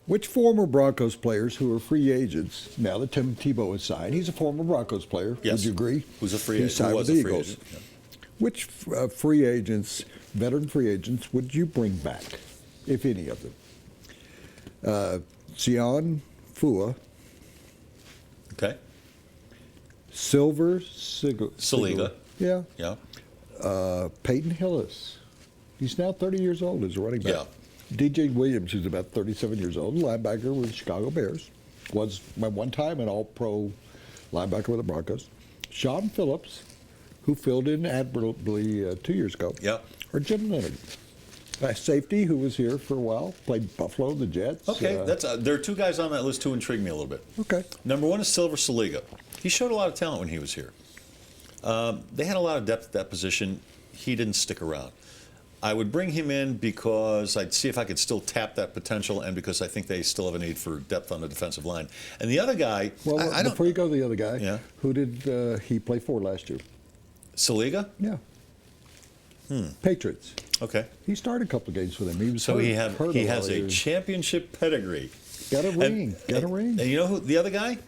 Which former Broncos players who are free agents, now that Tim Tebow is signed, he's a former Broncos player, Yes. would you agree? Who's a free He agent? signed Who with was the a free Eagles. agent? Yeah. Which free agents, veteran free agents, would you bring back, if any of them? Sion Fua, Okay. Silver Saliga. Yeah. Yeah. Peyton Hillis. He's now 30 years old as a running back. Yeah. DJ Williams, who's about 37 years old, linebacker with the Chicago Bears. Was at one time an all-pro linebacker with the Broncos. Sean Phillips, who filled in admirably 2 years ago. Yeah. Or Jim Leonard. Safety, who was here for a while, played Buffalo, the Jets. Okay, there are two guys on that list who intrigue me a little bit. Okay. Number one is Silver Saliga. He showed a lot of talent when he was here. They had a lot of depth at that position. He didn't stick around. I would bring him in because I'd see if I could still tap that potential, and because I think they still have a need for depth on the defensive line. And the other guy, Well, I don't. before you go to the other guy, Yeah. who did he play for last year? Saliga? Yeah. Patriots. Okay. He started a couple of games for them. He was So hurt, he hurt has lot of a years. championship pedigree. Got a ring. Got a ring. And you know who the other guy?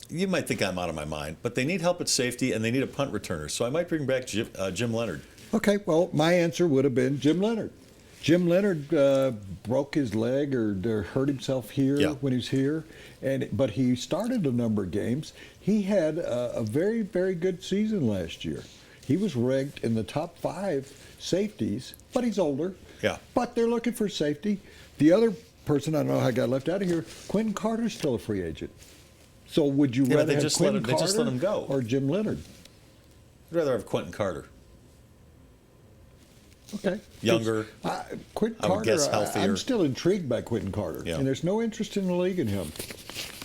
You might think I'm out of my mind, but they need help at safety and they need a punt returner. So I might bring back Jim Leonard. Okay, well, my answer would have been Jim Leonard. Jim Leonard broke his leg or hurt himself here Yeah. when he was here, but he started a number of games. He had a very, very good season last year. He was ranked in the top 5 safeties, but he's older. Yeah. But they're looking for safety. The other person, I don't know how I got left out of here, Quentin Carter's still a free agent. So would you Yeah, but rather they have just Quentin let Carter him go. or Jim Leonard? I'd rather have Quentin Carter. Okay. Younger, Quentin I would Carter, guess healthier. I'm still intrigued by Quentin Carter. Yeah. And there's no interest in the league in him.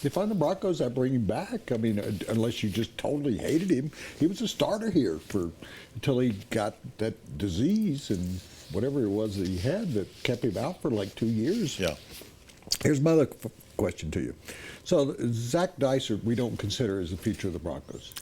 If I'm the Broncos, I bring him back. I mean, unless you just totally hated him. He was a starter here until he got that disease and whatever it was that he had that kept him out for like 2 years. Yeah. Here's my other question to you. So Zach Dysert, we don't consider as the future of the Broncos.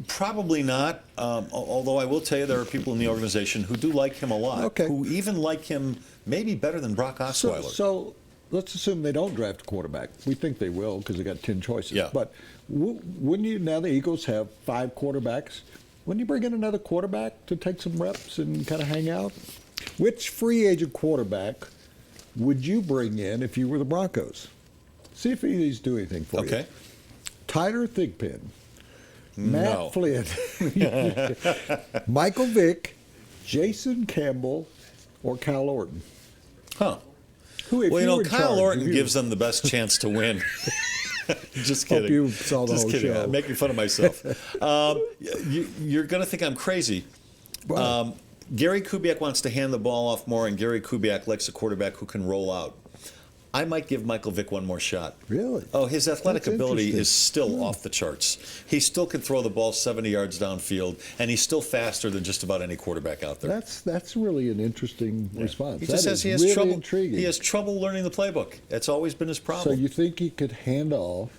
Probably not. Although I will tell you, there are people in the organization who do like him a lot. Okay. Who even like him maybe better than Brock Osweiler. So let's assume they don't draft a quarterback. We think they will because they got 10 choices. Yeah. But wouldn't you, now the Eagles have 5 quarterbacks, wouldn't you bring in another quarterback to take some reps and kind of hang out? Which free agent quarterback would you bring in if you were the Broncos? See if any of these do anything for you. Okay. Tyler Thigpen. No. Matt Flynn. Michael Vick, Jason Campbell, or Kyle Orton. Huh. Who, if Well, you were in Kyle charge, Orton if you- gives them the best chance to win. Just kidding. Hope you saw the Just whole kidding. show. I'm making fun of myself. You're going to think I'm crazy. Wow. Gary Kubiak wants to hand the ball off more, and Gary Kubiak likes a quarterback who can roll out. I might give Michael Vick one more shot. Really? Oh, his athletic That's ability interesting. is still off the charts. He still can throw the ball 70 yards downfield, and he's still faster than just about any quarterback out there. That's really an interesting response. He That just says is he has really trouble. intriguing. He has trouble learning the playbook. That's always been his So problem. you think he could hand off?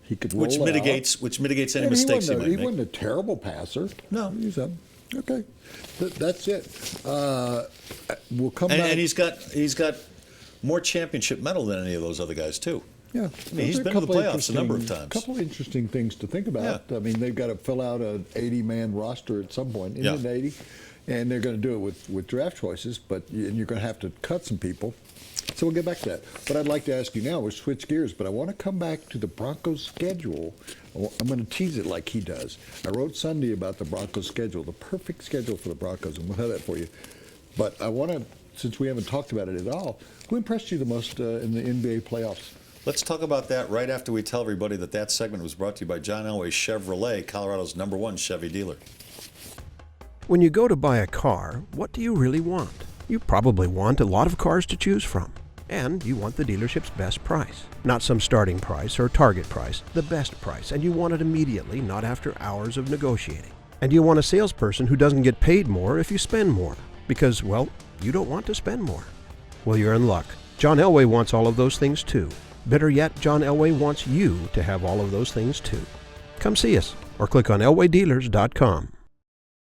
He could roll which out. mitigates any And mistakes he might he make. wasn't a terrible passer. No. He's okay. That's it. We'll come back. And he's got more championship medal than any of those other guys too. Yeah, I mean, he's been to the playoffs a number of times. A couple of interesting things to think about. Yeah. I mean, they've got to fill out an 80-man roster at some point. Isn't Yeah. it 80? And they're going to do it with draft choices, and you're going to have to cut some people. So we'll get back to that. What I'd like to ask you now is switch gears, but I want to come back to the Broncos schedule. I'm going to tease it like he does. I wrote Sunday about the Broncos schedule, the perfect schedule for the Broncos, and we'll have that for you. But I want to, since we haven't talked about it at all, who impressed you the most in the NBA playoffs? Let's talk about that right after we tell everybody that segment was brought to you by John Elway Chevrolet, Colorado's #1 Chevy dealer. When you go to buy a car, what do you really want? You probably want a lot of cars to choose from. And you want the dealership's best price. Not some starting price or target price, the best price. And you want it immediately, not after hours of negotiating. And you want a salesperson who doesn't get paid more if you spend more. Because, well, you don't want to spend more. Well, you're in luck. John Elway wants all of those things too. Better yet, John Elway wants you to have all of those things too. Come see us or click on elwaydealers.com.